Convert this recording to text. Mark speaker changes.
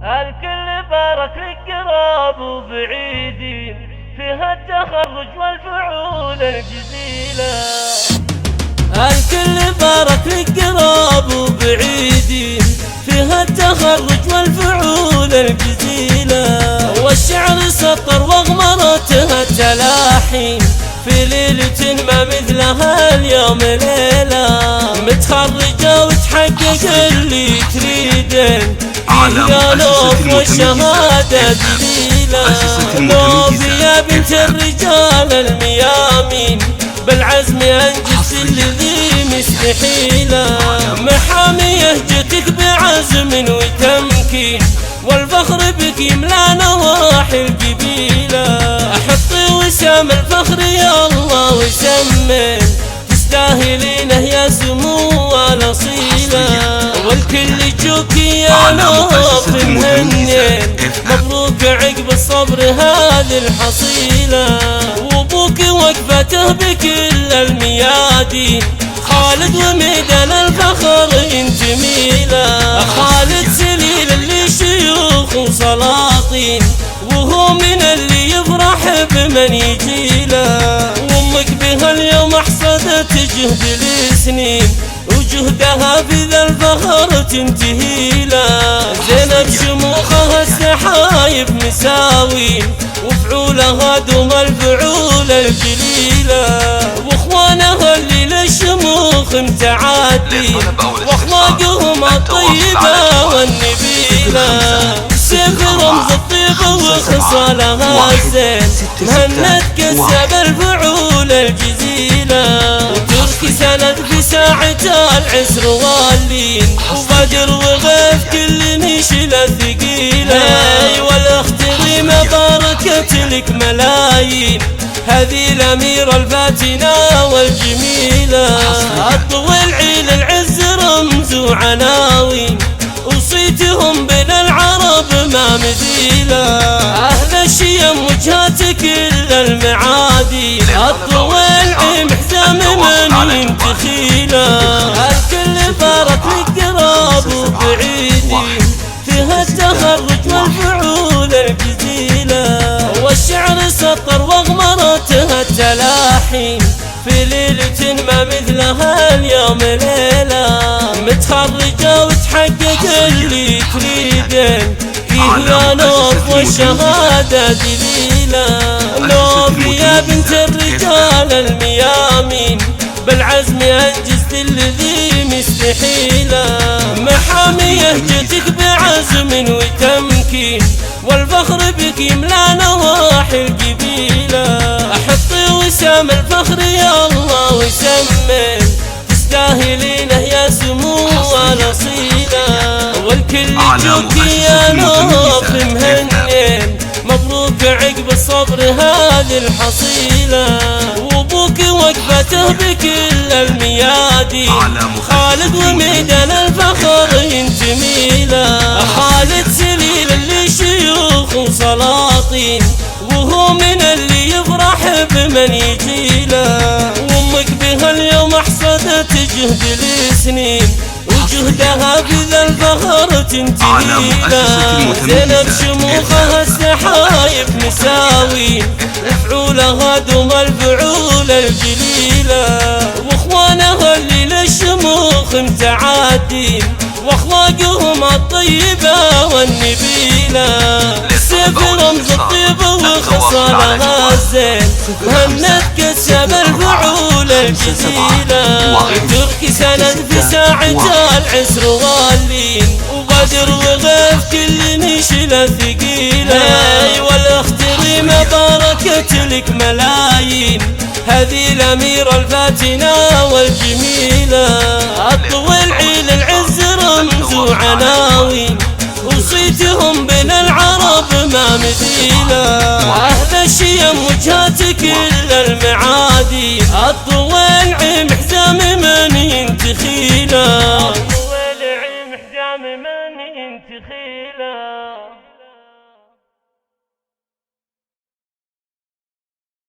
Speaker 1: الكل بارك لك قراب وبعيدين، فيها التخرج والفعول الجزيلة. الكل بارك لك قراب وبعيدين، فيها التخرج والفعول الجزيلة. والشعر سطر واغمرتها التلاحين، في ليلة ما مثلها اليوم ليلة. متخرجة وتحقق اللي تريدين، فيها لوف والشهادة دليلة. لوف يا بنت الرجال الميامين، بالعزم أنجز الذي مستحيلة. محامي يهجتك بعزم وتمكين، والفخر بك يملا نواحي القبيلة. حطي وسام الفخر يا الله وسمين، تستاهلينه يا سمو الأصيلة. والكل يجوكي يا نوف مهنين، مبروك عقب الصبر هذه الحصيلة. وابوك وقفته بكل الميادين، خالد وميدان الفخر ينتمي له. خالد سليل اللي شيوخ وسلاطين، وهو من اللي يفرح بمن يجي له. وامك بها اليوم احصدت جهد السنين، وجهدها في ذا الفخر تنتهي له. زينب شموخها السحايب مساوين، وفعولها دوم الفعول الجليلة. واخوانها اللي للشموخ متعدين، واخلاقهم الطيبة والنبيلة. سيف رمز الطيبة وخصالها الزين، مهند كسب الفعول الجزيلة. وتركي سند في ساعة العسر واللين، وبدر وغيث كل نشلة ثقيلة. والاخت ريمة باركت لك ملايين، هذه الأميرة الفاتنة والجميلة. الطويل عيل العز رمز وعناوين، وصيتهم بين العرب ما مثيلة. أهل الشيم وجهات كل المعادين، الطويل عيم حزام من ينتخيله. الكل بارك لك قراب وبعيدين، فيها التخرج والفعول الجزيلة. والشعر سطر واغمرتها التلاحين، في ليلة ما مثلها اليوم ليلة. متخرجة وتحقق اللي تريدين، فيها لوف والشهادة دليلة. لوف يا بنت الرجال الميامين، بالعزم أنجزت الذي مستحيلة. محامي يهجتك بعزم وتمكين، والفخر بك يملا نواحي القبيلة. حطي وسام الفخر يا الله وسمين، تستاهلينه يا سمو الأصيلة. والكل يجوكي يا نوف مهنين، مبروك عقب الصبر هذه الحصيلة. وابوك وقفته بكل الميادين، خالد وميدان الفخر ينتمي له. خالد سليل اللي شيوخ وسلاطين، وهو من اللي يفرح بمن يجي له. وامك بها اليوم احصدت جهد السنين، وجهدها في ذا الفخر تنتهي له. زينب شموخها السحايب مساوين، وفعولها دوم الفعول الجليلة. واخوانها اللي للشموخ متعدين، واخلاقهم الطيبة والنبيلة. سيف رمز الطيبة وخصالها الزين، مهند كسب الفعول الجزيلة. تركي سند في ساعة العسر واللين، وبدر وغيث كل نشلة ثقيلة. والاخت ريمة باركت لك ملايين، هذه الأميرة الفاتنة والجميلة. الطويل عيل العز رمز وعناوين، وصيتهم بين العرب ما مثيلة. أهل الشيم وجهات كل المعادين، الطويل